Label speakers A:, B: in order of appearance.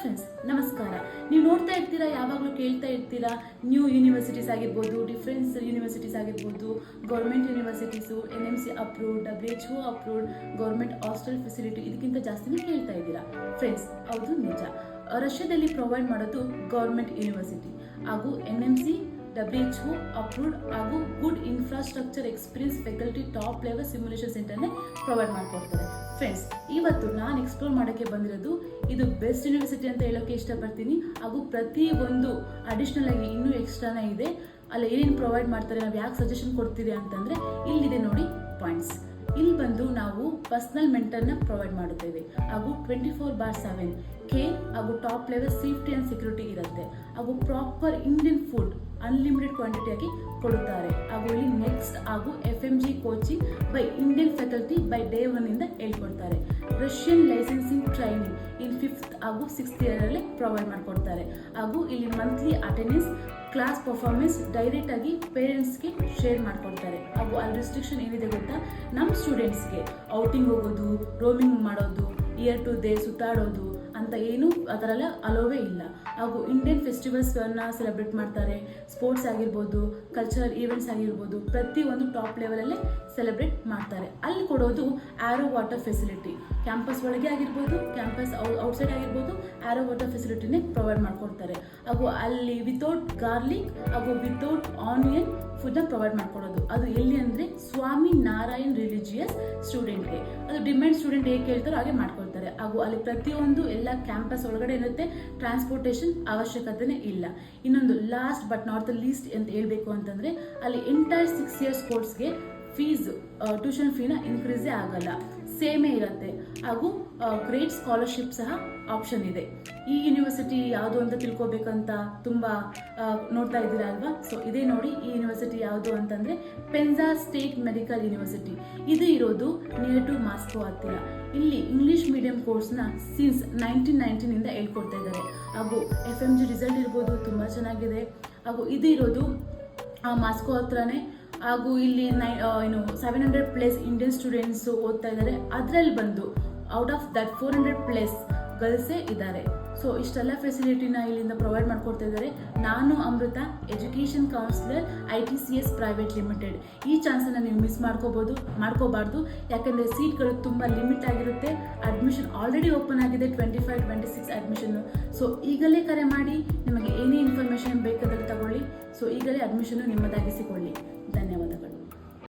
A: Friends, ನಮಸ್ಕಾರ. ನೀವು ನೋಡ್ತಾ ಇರ್ತೀರಾ, ಯಾವಾಗಲೂ ಕೇಳ್ತಾ ಇರ್ತೀರಾ, ನ್ಯೂ ಯೂನಿವರ್ಸಿಟೀಸ್ ಆಗಿರ್ಬೋದು, ಡಿಫ್ರೆನ್ಸ್ ಯೂನಿವರ್ಸಿಟೀಸ್ ಆಗಿರ್ಬೋದು, government universities, NMC approved, WHO approved, government hostel facility ಇದಕ್ಕಿಂತ ಜಾಸ್ತಿನೇ ಕೇಳ್ತಾ ಇದ್ದೀರಾ. ಫ್ರೆಂಡ್ಸ್, ಹೌದು ನಿಜ. ರಷ್ಯಾದಲ್ಲಿ ಪ್ರೊವೈಡ್ ಮಾಡೋದು ಗೌರ್ಮೆಂಟ್ ಯೂನಿವರ್ಸಿಟಿ ಹಾಗೂ NMC WHO ಅಪ್ರೂವ್ಡ್ ಹಾಗೂ good infrastructure experience faculty top level simulation ಸೆಂಟರ್ನೇ ಪ್ರೊವೈಡ್ ಮಾಡಿಕೊಡ್ತಾರೆ. ಫ್ರೆಂಡ್ಸ್, ಇವತ್ತು ನಾನು ಎಕ್ಸ್ಪ್ಲೋರ್ ಮಾಡೋಕ್ಕೆ ಬಂದಿರೋದು ಇದು ಬೆಸ್ಟ್ ಯೂನಿವರ್ಸಿಟಿ ಅಂತ ಹೇಳೋಕ್ಕೆ ಇಷ್ಟಪಡ್ತೀನಿ. ಹಾಗೂ ಪ್ರತಿ ಒಂದು ಅಡಿಷ್ನಲ್ ಆಗಿ ಇನ್ನೂ ಎಕ್ಸ್ಟ್ರಾನೇ ಇದೆ. ಅಲ್ಲಿ ಏನೇನು ಪ್ರೊವೈಡ್ ಮಾಡ್ತಾರೆ, ನಾವು ಯಾಕೆ ಸಜೆಷನ್ ಕೊಡ್ತೀರಿ ಅಂತಂದರೆ ಇಲ್ಲಿದೆ ನೋಡಿ ಪಾಯಿಂಟ್ಸ್. ಇಲ್ಲಿ ಬಂದು ನಾವು ಪರ್ಸನಲ್ ಮೆಂಟರ್ನ ಪ್ರೊವೈಡ್ ಮಾಡುತ್ತೇವೆ ಹಾಗೂ 24/7 ಕೇರ್ ಹಾಗೂ top level safety and security ಇರುತ್ತೆ. ಹಾಗೂ ಪ್ರಾಪರ್ ಇಂಡಿಯನ್ ಫುಡ್ ಅನ್ಲಿಮಿಟೆಡ್ ಕ್ವಾಂಟಿಟಿಯಾಗಿ ಕೊಡುತ್ತಾರೆ. ಹಾಗೂ ಇಲ್ಲಿ ನೆಕ್ಸ್ಟ್ ಹಾಗೂ FMG coaching by Indian faculty by day 1 ಇಂದ ಹೇಳ್ಕೊಡ್ತಾರೆ. Russian licensing training in 5th ಹಾಗೂ 6th ಇಯರಲ್ಲೇ ಪ್ರೊವೈಡ್ ಮಾಡಿಕೊಡ್ತಾರೆ. ಹಾಗೂ ಇಲ್ಲಿ monthly attendance, class performance direct ಆಗಿ ಪೇರೆಂಟ್ಸ್ಗೆ ಶೇರ್ ಮಾಡ್ಕೊಡ್ತಾರೆ. ಹಾಗೂ ಅಲ್ಲಿ ರಿಸ್ಟ್ರಿಕ್ಷನ್ ಏನಿದೆ ಗೊತ್ತಾ, ನಮ್ಮ ಸ್ಟೂಡೆಂಟ್ಸ್ಗೆ ಔಟಿಂಗ್ ಹೋಗೋದು, ರೋಮಿಂಗ್ ಮಾಡೋದು, ಇಯರ್ ಟು ಡೇ ಸುತ್ತಾಡೋದು ಅಂತ ಏನು ಆ ಥರ ಎಲ್ಲ ಅಲೋವೇ ಇಲ್ಲ. ಹಾಗೂ ಇಂಡಿಯನ್ ಫೆಸ್ಟಿವಲ್ಸ್ಗಳನ್ನ ಸೆಲೆಬ್ರೇಟ್ ಮಾಡ್ತಾರೆ. ಸ್ಪೋರ್ಟ್ಸ್ ಆಗಿರ್ಬೋದು, ಕಲ್ಚರಲ್ ಈವೆಂಟ್ಸ್ ಆಗಿರ್ಬೋದು, ಪ್ರತಿಯೊಂದು ಟಾಪ್ ಲೆವೆಲಲ್ಲೇ ಸೆಲೆಬ್ರೇಟ್ ಮಾಡ್ತಾರೆ. ಅಲ್ಲಿ ಕೊಡೋದು ಆರೋ ವಾಟರ್ ಫೆಸಿಲಿಟಿ, ಕ್ಯಾಂಪಸ್ ಒಳಗೆ ಆಗಿರ್ಬೋದು, ಕ್ಯಾಂಪಸ್ ಔಟ್ಸೈಡ್ ಆಗಿರ್ಬೋದು, ಆರೋ ವಾಟರ್ ಫೆಸಿಲಿಟಿನೇ ಪ್ರೊವೈಡ್ ಮಾಡಿಕೊಡ್ತಾರೆ. ಹಾಗೂ ಅಲ್ಲಿ ವಿತೌಟ್ ಗಾರ್ಲಿಕ್ ಹಾಗೂ ವಿತೌಟ್ ಆನಿಯನ್ ಫುಡ್ನ ಪ್ರೊವೈಡ್ ಮಾಡ್ಕೊಡೋದು. ಅದು ಎಲ್ಲಿ ಅಂದರೆ ಸ್ವಾಮಿ ನಾರಾಯಣ್ ರಿಲಿಜಿಯಸ್ ಸ್ಟೂಡೆಂಟ್ಗೆ. ಅದು ಡಿಮ್ಯಾಂಡ್ ಸ್ಟೂಡೆಂಟ್ ಹೇಗೆ ಕೇಳ್ತಾರೋ ಹಾಗೆ ಮಾಡ್ಕೊಳ್ತಾರೆ. ಹಾಗೂ ಅಲ್ಲಿ ಪ್ರತಿಯೊಂದು ಎಲ್ಲ ಕ್ಯಾಂಪಸ್ ಒಳಗಡೆ ಇರುತ್ತೆ. ಟ್ರಾನ್ಸ್ಪೋರ್ಟೇಷನ್ ಅವಶ್ಯಕತೆನೇ ಇಲ್ಲ. ಇನ್ನೊಂದು last but not the least ಅಂತ ಹೇಳ್ಬೇಕು ಅಂತಂದರೆ ಅಲ್ಲಿ ಎಂಟೈರ್ 6 years ಕೋರ್ಸ್ಗೆ ಫೀಸ್, ಟ್ಯೂಷನ್ ಫೀನ ಇನ್ಕ್ರೀಸೇ ಆಗಲ್ಲ, ಸೇಮೇ ಇರುತ್ತೆ. ಹಾಗೂ ಗ್ರೇಟ್ ಸ್ಕಾಲರ್ಶಿಪ್ ಸಹ ಆಪ್ಷನ್ ಇದೆ. ಈ ಯೂನಿವರ್ಸಿಟಿ ಯಾವುದು ಅಂತ ತಿಳ್ಕೊಬೇಕಂತ ತುಂಬ ನೋಡ್ತಾ ಇದ್ದೀರಾ ಅಲ್ವಾ? ಸೊ ಇದೇ ನೋಡಿ, ಈ ಯೂನಿವರ್ಸಿಟಿ ಯಾವುದು ಅಂತಂದರೆ ಪೆನ್ಜಾ ಸ್ಟೇಟ್ ಮೆಡಿಕಲ್ ಯೂನಿವರ್ಸಿಟಿ. ಇದು ಇರೋದು ನಿಯರ್ ಟು ಮಾಸ್ಕೋ ಹತ್ತಿರ. ಇಲ್ಲಿ ಇಂಗ್ಲಿಷ್ ಮೀಡಿಯಂ ಕೋರ್ಸ್ನ ಸಿನ್ಸ್ 1919ಇಂದ ಹೇಳ್ಕೊಡ್ತಾ ಇದ್ದಾರೆ. ಹಾಗೂ FMG ರಿಸಲ್ಟ್ ಇರ್ಬೋದು, ತುಂಬ ಚೆನ್ನಾಗಿದೆ. ಹಾಗೂ ಇದು ಇರೋದು ಮಾಸ್ಕೋ ಹತ್ರನೇ. ಹಾಗೂ ಇಲ್ಲಿ 700+ ಇಂಡಿಯನ್ ಸ್ಟೂಡೆಂಟ್ಸು ಓದ್ತಾ ಇದ್ದಾರೆ. ಅದರಲ್ಲಿ ಬಂದು ಔಟ್ ಆಫ್ ದಟ್ 400+ ಗರ್ಲ್ಸೇ ಇದ್ದಾರೆ. ಸೊ ಇಷ್ಟೆಲ್ಲ ಫೆಸಿಲಿಟಿನ ಇಲ್ಲಿಂದ ಪ್ರೊವೈಡ್ ಮಾಡ್ಕೊಡ್ತಾ ಇದ್ದಾರೆ. ನಾನು Amrita, education counsellor, ITCS private limited. ಈ ಚಾನ್ಸನ್ನು ನೀವು ಮಿಸ್ ಮಾಡ್ಕೋಬಾರ್ದು. ಯಾಕೆಂದರೆ ಸೀಟ್ಗಳು ತುಂಬ ಲಿಮಿಟ್ ಆಗಿರುತ್ತೆ. ಅಡ್ಮಿಷನ್ ಆಲ್ರೆಡಿ ಓಪನ್ ಆಗಿದೆ, 25-26 ಅಡ್ಮಿಷನ್ನು. ಸೊ ಈಗಲೇ ಕರೆ ಮಾಡಿ, ನಿಮಗೆ ಏನೇ ಇನ್ಫಾರ್ಮೇಷನ್ ಬೇಕಾದರೆ ತಗೊಳ್ಳಿ. ಸೊ ಈಗಲೇ ಅಡ್ಮಿಷನ್ನು ನಿಮ್ಮದಾಗಿಸಿಕೊಳ್ಳಿ.